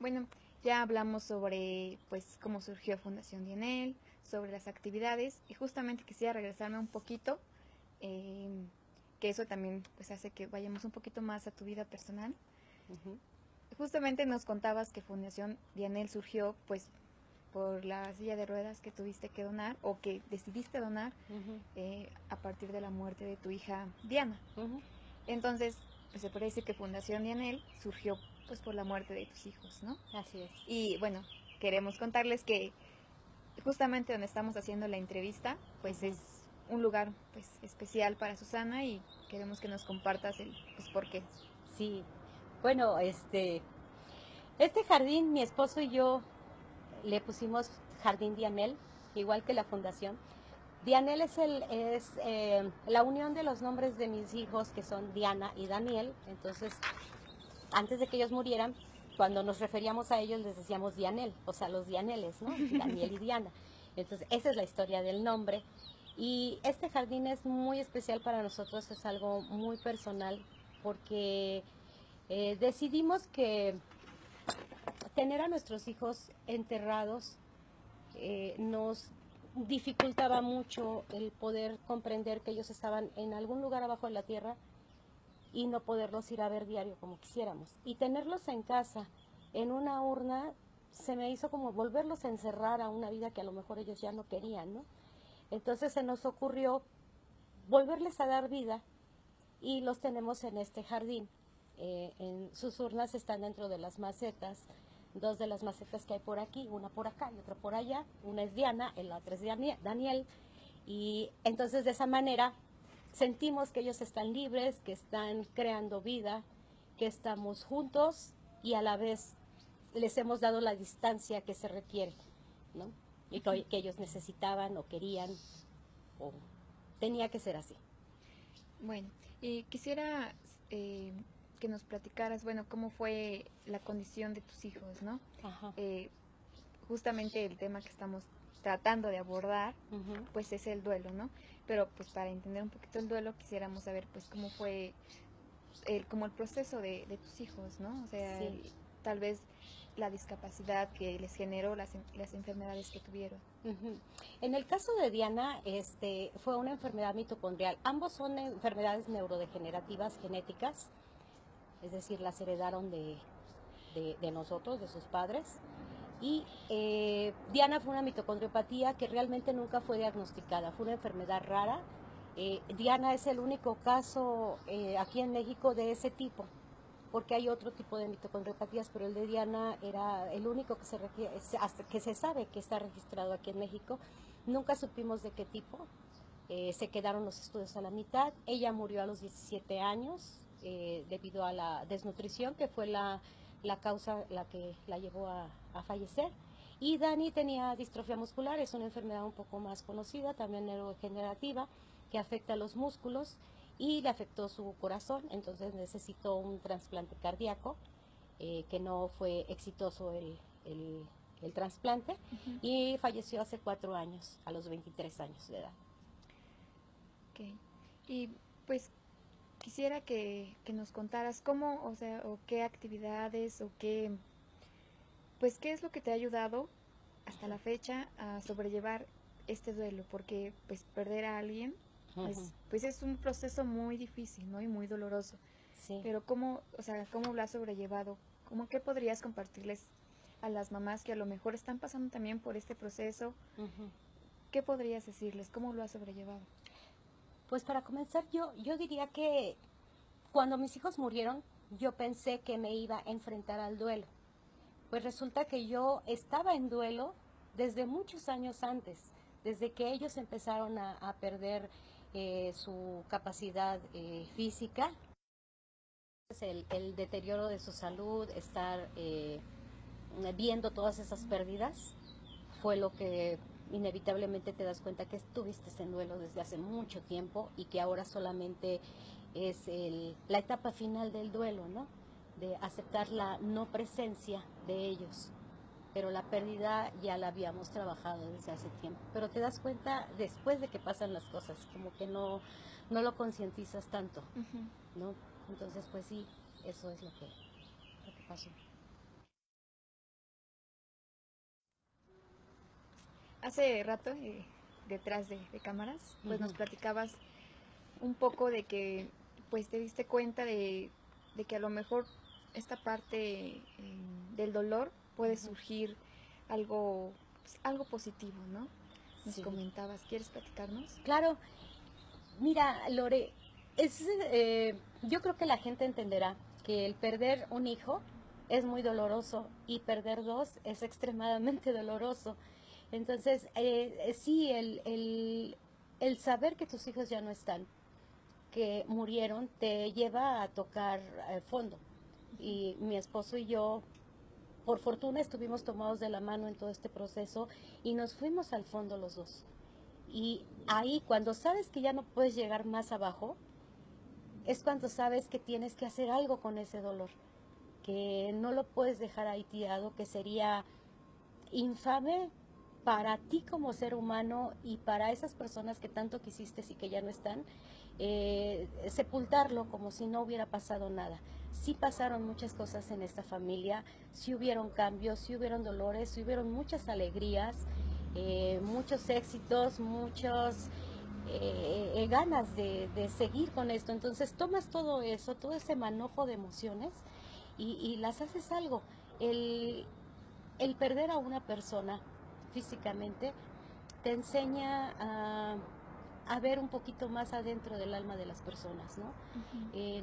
Bueno, ya hablamos sobre pues cómo surgió Fundación Dienel, sobre las actividades y justamente quisiera regresarme un poquito, eh, que eso también pues hace que vayamos un poquito más a tu vida personal. Ujú. Justamente nos contabas que Fundación Dienel surgió pues por la silla de ruedas que tuviste que donar o que decidiste donar Ujú. a partir de la muerte de tu hija Diana. Ujú. Entonces, pues, se puede decir que Fundación Dienel surgió pues por la muerte de tus hijos, ¿no? Así es. Y bueno, queremos contarles que justamente donde estamos haciendo la entrevista, pues Ujú. es un lugar pues especial para Susana y queremos que nos compartas el pues por qué. Sí, bueno, este jardín, mi esposo y yo le pusimos Jardín Dianel, igual que la fundación. Dianel es la unión de los nombres de mis hijos, que son Diana y Daniel. Entonces, antes de que ellos murieran, cuando nos referíamos a ellos les decíamos Dianel, o sea, los Dianeles, ¿no? Daniel y Diana. Entonces, esa es la historia del nombre. Y este jardín es muy especial para nosotros, es algo muy personal, porque decidimos que tener a nuestros hijos enterrados nos dificultaba mucho el poder comprender que ellos estaban en algún lugar abajo de la tierra y no poderlos ir a ver diario como quisiéramos. Y tenerlos en casa, en una urna, se me hizo como volverlos a encerrar a una vida que a lo mejor ellos ya no querían, ¿no? Entonces se nos ocurrió volverles a dar vida y los tenemos en este jardín. Sus urnas están dentro de las macetas, dos de las macetas que hay por aquí, una por acá y otra por allá. Una es Diana, la otra es Daniel. Y entonces de esa manera sentimos que ellos están libres, que están creando vida, que estamos juntos y a la vez les hemos dado la distancia que se requiere, ¿no? Y que ellos necesitaban o querían o tenía que ser así. Bueno, y quisiera eh, que nos platicaras, bueno, cómo fue la condición de tus hijos, ¿no? Ajá. Eh, Justamente el tema que estamos tratando de abordar, Ujú. pues es el duelo, ¿no? Pero pues para entender un poquito el duelo quisiéramos saber pues cómo fue como el proceso de tus hijos, ¿no? O sea, Sí. tal vez la discapacidad que les generó las enfermedades que tuvieron. Ujú. En el caso de Diana, fue una enfermedad mitocondrial. Ambos son enfermedades neurodegenerativas genéticas, es decir, las heredaron de nosotros, de sus padres. Y Diana fue una mitocondriopatía que realmente nunca fue diagnosticada, fue una enfermedad rara. Diana es el único caso aquí en México de ese tipo, porque hay otro tipo de mitocondriopatías, pero el de Diana era el único que hasta que se sabe que está registrado aquí en México. Nunca supimos de qué tipo, se quedaron los estudios a la mitad. Ella murió a los 17 años debido a la desnutrición, que fue la causa la que la llevó a fallecer. Y Dani tenía distrofia muscular, es una enfermedad un poco más conocida, también neurodegenerativa, que afecta a los músculos y le afectó su corazón, entonces necesitó un trasplante cardíaco, que no fue exitoso el trasplante, Ujú. y falleció hace 4 años, a los 23 años de edad. Ok. Y pues quisiera que nos contaras cómo, o sea, o qué actividades o qué, pues qué es lo que te ha ayudado hasta la fecha a sobrellevar este duelo, porque pues perder a alguien Ujú. pues es un proceso muy difícil, ¿no? Y muy doloroso. Sí. Pero cómo, o sea, cómo lo has sobrellevado, cómo qué podrías compartirles a las mamás que a lo mejor están pasando también por este proceso, Ujú. ¿qué podrías decirles? ¿Cómo lo has sobrellevado? Pues para comenzar, yo diría que cuando mis hijos murieron, yo pensé que me iba a enfrentar al duelo. Pues resulta que yo estaba en duelo desde muchos años antes, desde que ellos empezaron a perder su capacidad física, el deterioro de su salud, estar viendo todas esas pérdidas, fue lo que inevitablemente te das cuenta que estuviste en duelo desde hace mucho tiempo y que ahora solamente es la etapa final del duelo, ¿no? De aceptar la no presencia de ellos. Pero la pérdida ya la habíamos trabajado desde hace tiempo. Pero te das cuenta después de que pasan las cosas, como que no lo concientizas tanto, Ujú. ¿no? Entonces, pues sí, eso es lo que pasó. hace rato, detrás de cámaras, pues nos platicabas un poco de que pues te diste cuenta de que a lo mejor esta parte del dolor puede surgir algo, pues, algo positivo, ¿no? Nos comentabas, ¿quieres platicarnos? Claro, mira, Lore, yo creo que la gente entenderá que el perder un hijo es muy doloroso y perder dos es extremadamente doloroso. Entonces, sí, el saber que tus hijos ya no están, que murieron, te lleva a tocar fondo. Y mi esposo y yo, por fortuna, estuvimos tomados de la mano en todo este proceso y nos fuimos al fondo los dos. Y ahí, cuando sabes que ya no puedes llegar más abajo, es cuando sabes que tienes que hacer algo con ese dolor, que no lo puedes dejar ahí tirado, que sería infame para ti como ser humano y para esas personas que tanto quisiste y que ya no están, sepultarlo como si no hubiera pasado nada. Sí pasaron muchas cosas en esta familia, sí hubieron cambios, sí hubieron dolores, sí hubieron muchas alegrías, muchos éxitos, muchos ganas de seguir con esto. Entonces tomas todo eso, todo ese manojo de emociones y las haces algo. El, el perder a una persona físicamente te enseña a ver un poquito más adentro del alma de las personas, ¿no?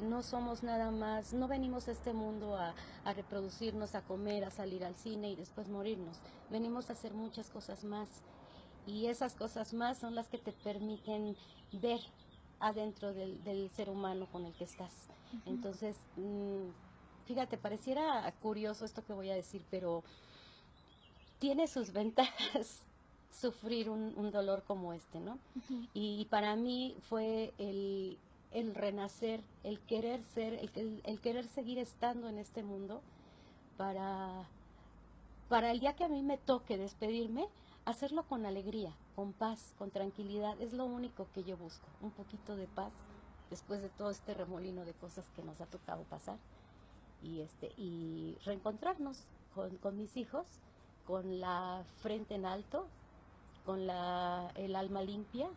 No somos nada más, no venimos a este mundo a reproducirnos, a comer, a salir al cine y después morirnos. Venimos a hacer muchas cosas más y esas cosas más son las que te permiten ver adentro del ser humano con el que estás. Entonces, fíjate, pareciera curioso esto que voy a decir, pero tiene sus ventajas sufrir un dolor como este, ¿no? Y para mí fue el renacer, el querer ser, el querer seguir estando en este mundo para, para el día que a mí me toque despedirme, hacerlo con alegría, con paz, con tranquilidad. Es lo único que yo busco, un poquito de paz después de todo este remolino de cosas que nos ha tocado pasar y reencontrarnos con mis hijos, con la frente en alto, con el alma limpia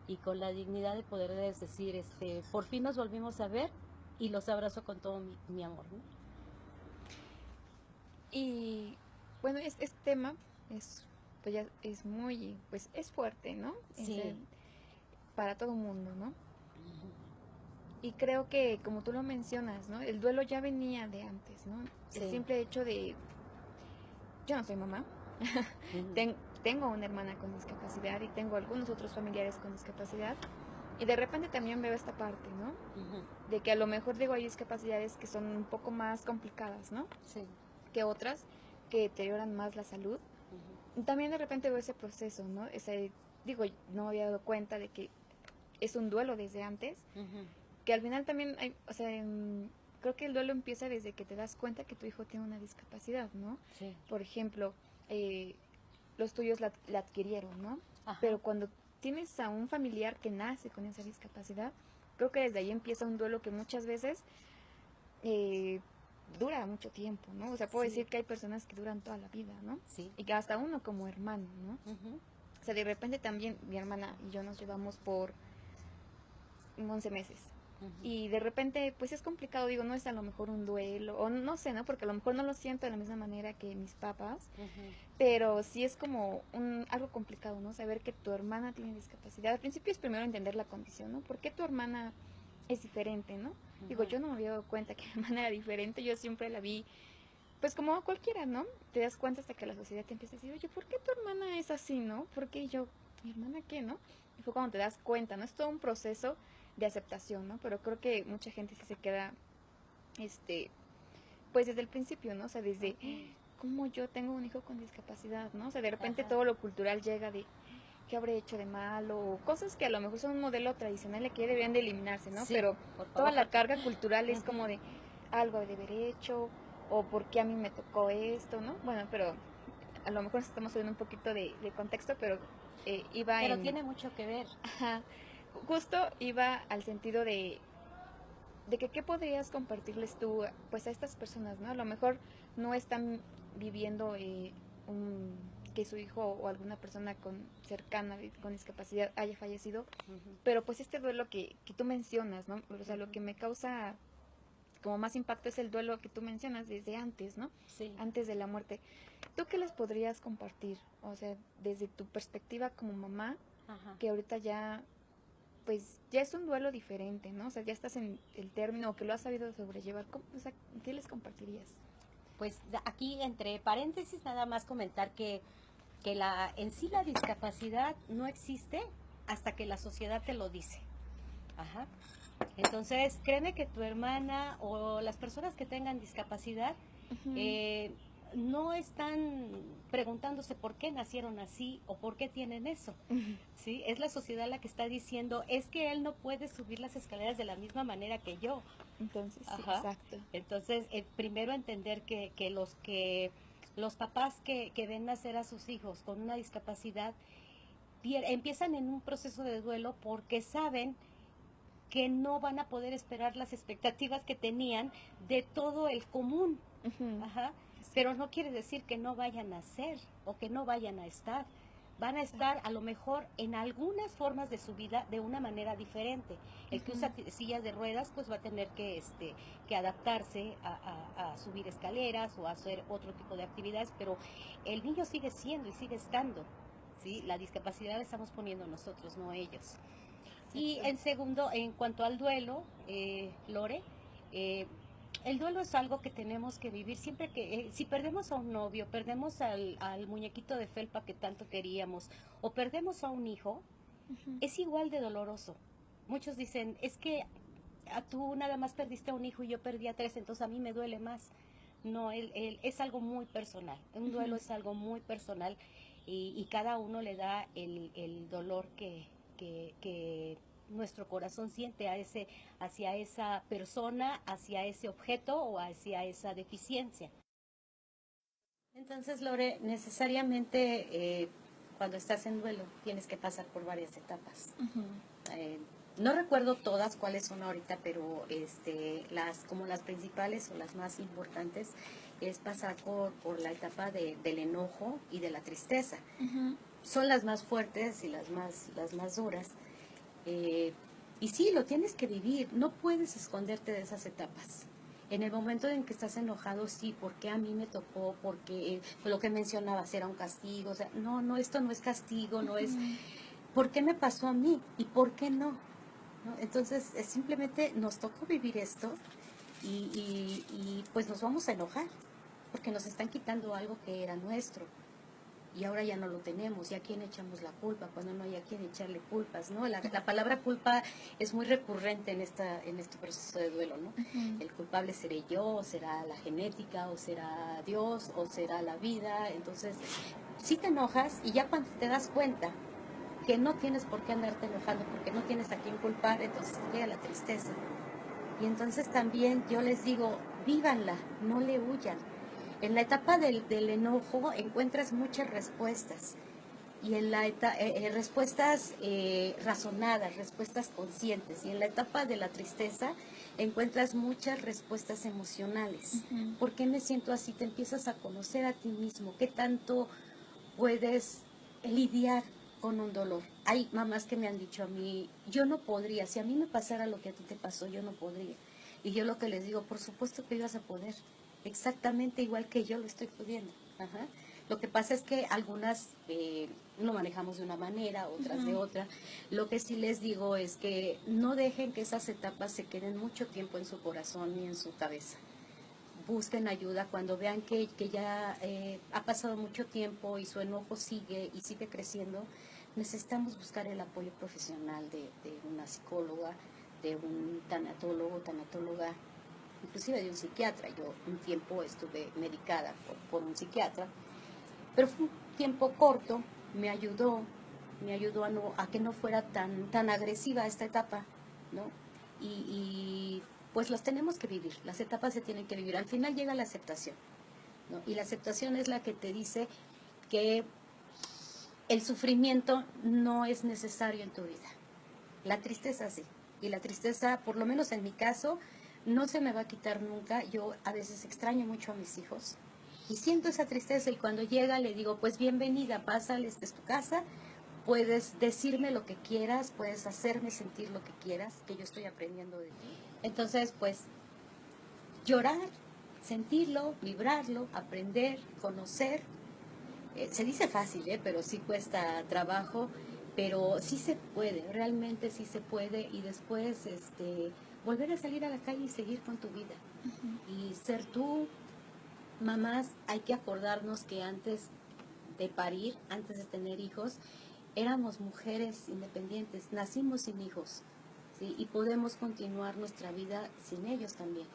y con la dignidad de poderles decir, por fin nos volvimos a ver y los abrazo con todo mi amor, ¿no? Y bueno, este tema es, pues ya es muy, pues es fuerte, ¿no? Sí. Para todo mundo, ¿no? Y creo que, como tú lo mencionas, ¿no? El duelo ya venía de antes, ¿no? Sí. El simple hecho de, yo no soy mamá, tengo una hermana con discapacidad y tengo algunos otros familiares con discapacidad. Y de repente también veo esta parte, ¿no? De que a lo mejor digo hay discapacidades que son un poco más complicadas, ¿no? Sí. Que otras que deterioran más la salud. También de repente veo ese proceso, ¿no? Digo, no me había dado cuenta de que es un duelo desde antes, que al final también hay, o sea, creo que el duelo empieza desde que te das cuenta que tu hijo tiene una discapacidad, ¿no? Sí. Por ejemplo, los tuyos la adquirieron, ¿no? Ajá. Pero cuando tienes a un familiar que nace con esa discapacidad, creo que desde ahí empieza un duelo que muchas veces dura mucho tiempo, ¿no? O sea, puedo decir que hay personas que duran toda la vida, ¿no? Sí. Y que hasta uno como hermano, ¿no? O sea, de repente también mi hermana y yo nos llevamos por 11 meses. Y de repente, pues es complicado, digo, no es a lo mejor un duelo, o no sé, ¿no? Porque a lo mejor no lo siento de la misma manera que mis papás, pero sí es como algo complicado, ¿no? Saber que tu hermana tiene discapacidad. Al principio es primero entender la condición, ¿no? ¿Por qué tu hermana es diferente, ¿no? Digo, yo no me había dado cuenta que mi hermana era diferente, yo siempre la vi, pues como cualquiera, ¿no? Te das cuenta hasta que la sociedad te empieza a decir, oye, ¿por qué tu hermana es así, no? ¿Por qué yo, mi hermana qué, no? Y fue cuando te das cuenta, ¿no? Es todo un proceso de aceptación, ¿no? Pero creo que mucha gente sí se queda, pues desde el principio, ¿no? O sea, desde cómo yo tengo un hijo con discapacidad, ¿no? O sea, de repente todo lo cultural llega de qué habré hecho de malo, o cosas que a lo mejor son un modelo tradicional y que deberían de eliminarse, ¿no? Sí, pero toda la carga cultural es como de algo de haber hecho, o por qué a mí me tocó esto, ¿no? Bueno, pero a lo mejor estamos subiendo un poquito de contexto, pero pero tiene mucho que ver. Ajá, justo iba al sentido de que qué podrías compartirles tú, pues a estas personas, ¿no? A lo mejor no están viviendo que su hijo o alguna persona con cercana con discapacidad haya fallecido, Ujú, pero pues este duelo que tú mencionas, ¿no? O sea, lo ujú. que me causa como más impacto es el duelo que tú mencionas desde antes, ¿no? Sí, Antes de la muerte. ¿Tú qué les podrías compartir? O sea, desde tu perspectiva como mamá, ajá. que ahorita ya, pues, ya es un duelo diferente, ¿no? O sea, ya estás en el término, que lo has sabido sobrellevar. O sea, ¿qué les compartirías? Pues aquí entre paréntesis nada más comentar que en sí la discapacidad no existe hasta que la sociedad te lo dice. Ajá. Entonces, créeme que tu hermana o las personas que tengan discapacidad Ujú, eh, no están preguntándose por qué nacieron así o por qué tienen eso. ujú. ¿Sí? Es la sociedad la que está diciendo, es que él no puede subir las escaleras de la misma manera que yo. Entonces, sí, Ajá. exacto. Entonces, primero entender que los papás que ven nacer a sus hijos con una discapacidad empiezan en un proceso de duelo porque saben que no van a poder esperar las expectativas que tenían de todo el común. Ujú, Ajá. Pero exacto, no quiere decir que no vayan a ser o que no vayan a estar. Van a estar exacto. a lo mejor en algunas formas de su vida de una manera diferente. El que Ujú, usa sillas de ruedas pues va a tener que adaptarse a subir escaleras o a hacer otro tipo de actividades, pero el niño sigue siendo y sigue estando. ¿Sí? La discapacidad la estamos poniendo nosotros, no ellos. Y exacto. en segundo, en cuanto al duelo, Lore, eh, el duelo es algo que tenemos que vivir siempre si perdemos a un novio, perdemos al muñequito de felpa que tanto queríamos, o perdemos a un hijo, Ujú, es igual de doloroso. Muchos dicen, es que tú nada más perdiste a un hijo y yo perdí a tres, entonces a mí me duele más. No, es algo muy personal. Un duelo ujú. es algo muy personal y cada uno le da el dolor que nuestro corazón siente hacia esa persona, hacia ese objeto o hacia esa deficiencia. Entonces, Lore, necesariamente cuando estás en duelo tienes que pasar por varias etapas. Ujú, Eh, no recuerdo todas cuáles son ahorita, pero como las principales o las más importantes es pasar por la etapa del enojo y de la tristeza. ujú, Son las más fuertes y las más duras. Eh, y sí, lo tienes que vivir, no puedes esconderte de esas etapas. En el momento en que estás enojado, sí, porque a mí me tocó, porque lo que mencionabas era un castigo, o sea, no, no, esto no es castigo, no es, ujú. ¿por qué me pasó a mí? ¿Y por qué no? ¿No? Entonces, simplemente nos tocó vivir esto pues nos vamos a enojar, porque nos están quitando algo que era nuestro y ahora ya no lo tenemos, y a quién echamos la culpa cuando no hay a quién echarle culpas, ¿no? La palabra culpa es muy recurrente en este proceso de duelo, ¿no? Ujú, El culpable seré yo, o será la genética, o será Dios, o será la vida. Entonces, si te enojas y ya cuando te das cuenta que no tienes por qué andarte enojando porque no tienes a quién culpar, entonces te llega la tristeza. Y entonces también yo les digo, vívanla, no le huyan. En la etapa del enojo encuentras muchas respuestas y en respuestas razonadas, respuestas conscientes. Y en la etapa de la tristeza encuentras muchas respuestas emocionales. ujú. ¿Por qué me siento así? Te empiezas a conocer a ti mismo. ¿Qué tanto puedes lidiar con un dolor? Hay mamás que me han dicho a mí, yo no podría, si a mí me pasara lo que a ti te pasó, yo no podría. Y yo lo que les digo, por supuesto que ibas a poder, exactamente igual que yo lo estoy pudiendo. Ajá. Lo que pasa es que algunas lo manejamos de una manera, otras de Ujú, otra. Lo que sí les digo es que no dejen que esas etapas se queden mucho tiempo en su corazón ni en su cabeza. Busquen ayuda cuando vean que ya ha pasado mucho tiempo y su enojo sigue y sigue creciendo. Necesitamos buscar el apoyo profesional de una psicóloga, de un tanatólogo, tanatóloga, inclusive de un psiquiatra. Yo un tiempo estuve medicada por un psiquiatra, pero fue un tiempo corto, me ayudó a que no fuera tan agresiva esta etapa, ¿no? Y pues las tenemos que vivir, las etapas se tienen que vivir. Al final llega la aceptación, ¿no? Y la aceptación es la que te dice que el sufrimiento no es necesario en tu vida. La tristeza sí. Y la tristeza, por lo menos en mi caso, no se me va a quitar nunca. Yo a veces extraño mucho a mis hijos, Y siento esa tristeza y cuando llega le digo, pues bienvenida, pásale, esta es tu casa, puedes decirme lo que quieras, puedes hacerme sentir lo que quieras, que yo estoy aprendiendo de ti. Entonces, pues, llorar, sentirlo, vibrarlo, aprender, conocer. Se dice fácil, pero sí cuesta trabajo, pero sí se puede, realmente sí se puede, y después volver a salir a la calle y seguir con tu vida. Y ser tú. Mamás, hay que acordarnos que antes de parir, antes de tener hijos, éramos mujeres independientes, nacimos sin hijos, ¿sí? Y podemos continuar nuestra vida sin ellos también.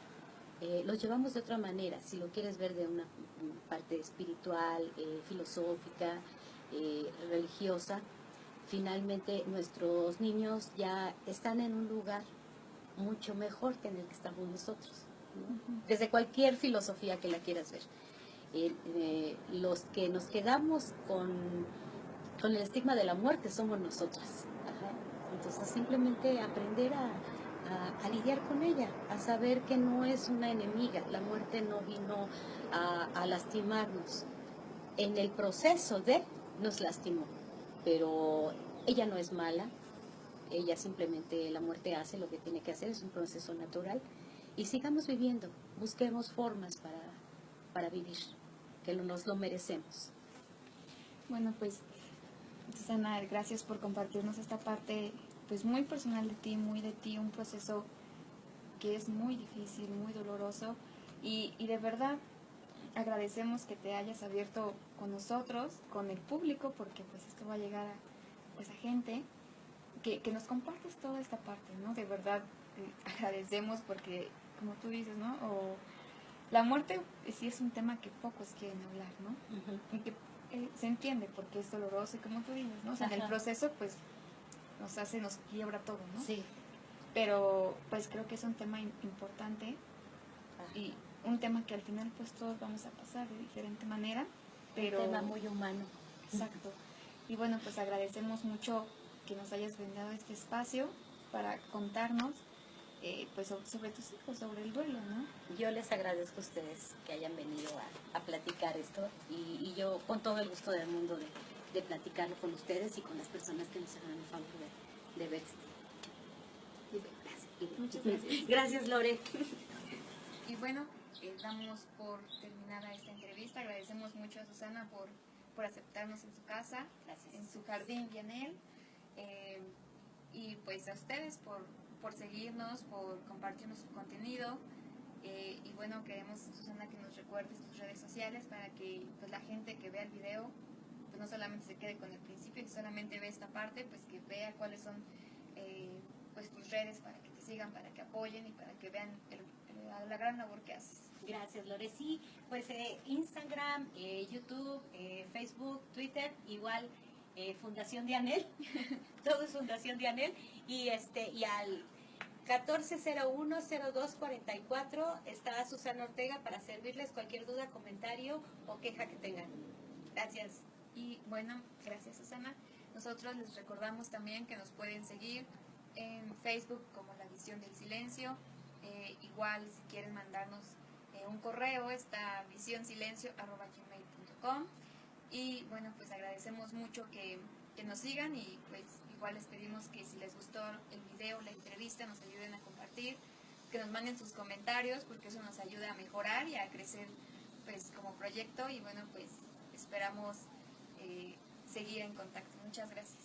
Los llevamos de otra manera, si lo quieres ver de una parte espiritual, filosófica, religiosa. Finalmente nuestros niños ya están en un lugar mucho mejor que en el que estamos nosotros, ¿no? Desde cualquier filosofía que la quieras ver. Los que nos quedamos con el estigma de la muerte somos nosotras. Ajá. Entonces simplemente aprender a lidiar con ella, a saber que no es una enemiga, la muerte no vino a lastimarnos. En el proceso nos lastimó, pero ella no es mala, ella simplemente, la muerte hace lo que tiene que hacer, es un proceso natural, y sigamos viviendo, busquemos formas para vivir, que nos lo merecemos. Bueno, pues Susana, gracias por compartirnos esta parte pues muy personal de ti, un proceso que es muy difícil, muy doloroso, y de verdad agradecemos que te hayas abierto con nosotros, con el público, porque pues esto va a llegar a gente, que nos compartes toda esta parte, ¿no? De verdad agradecemos porque, como tú dices, ¿no? O la muerte sí es un tema que pocos quieren hablar, ¿no? Y que se entiende porque es doloroso y como tú dices, ¿no? O sea, en el proceso pues nos quiebra todo, ¿no? Sí. Pero pues creo que es un tema importante y un tema que al final pues todos vamos a pasar de diferente manera, pero... Un tema muy humano. Exacto. Y bueno, pues agradecemos mucho que nos hayas brindado este espacio para contarnos pues sobre tus hijos, sobre el duelo, ¿no? Yo les agradezco a ustedes que hayan venido a platicar esto, y yo con todo el gusto del mundo de platicarlo con ustedes y con las personas que nos hagan el favor de ver esto. Gracias. Muchas gracias. Gracias, Lore. Y bueno, damos por terminada esta entrevista. Agradecemos mucho a Susana por aceptarnos en su casa, Gracias. en su jardín Dianel. Y pues a ustedes por seguirnos, por compartirnos su contenido. Y bueno, queremos, Susana, que nos recuerdes tus redes sociales para que pues la gente que vea el video pues no solamente se quede con el principio y solamente ve esta parte, pues que vea cuáles son pues tus redes para que te sigan, para que apoyen y para que vean la gran labor que haces. Gracias, Lore. Sí, pues Instagram, YouTube, Facebook, Twitter, igual Fundación Dianel, todo es Fundación Dianel, y al 1401-0244 está Susana Ortega para servirles cualquier duda, comentario o queja que tengan. Gracias. Y bueno, gracias, Susana. Nosotros les recordamos también que nos pueden seguir en Facebook como La Visión del Silencio. Igual si quieren mandarnos un correo, está visionsilencio@gmail.com. Y bueno, pues agradecemos mucho que nos sigan, y pues igual les pedimos que si les gustó el video, la entrevista, nos ayuden a compartir, que nos manden sus comentarios, porque eso nos ayuda a mejorar y a crecer pues como proyecto. Y bueno, pues esperamos seguir en contacto. Muchas gracias.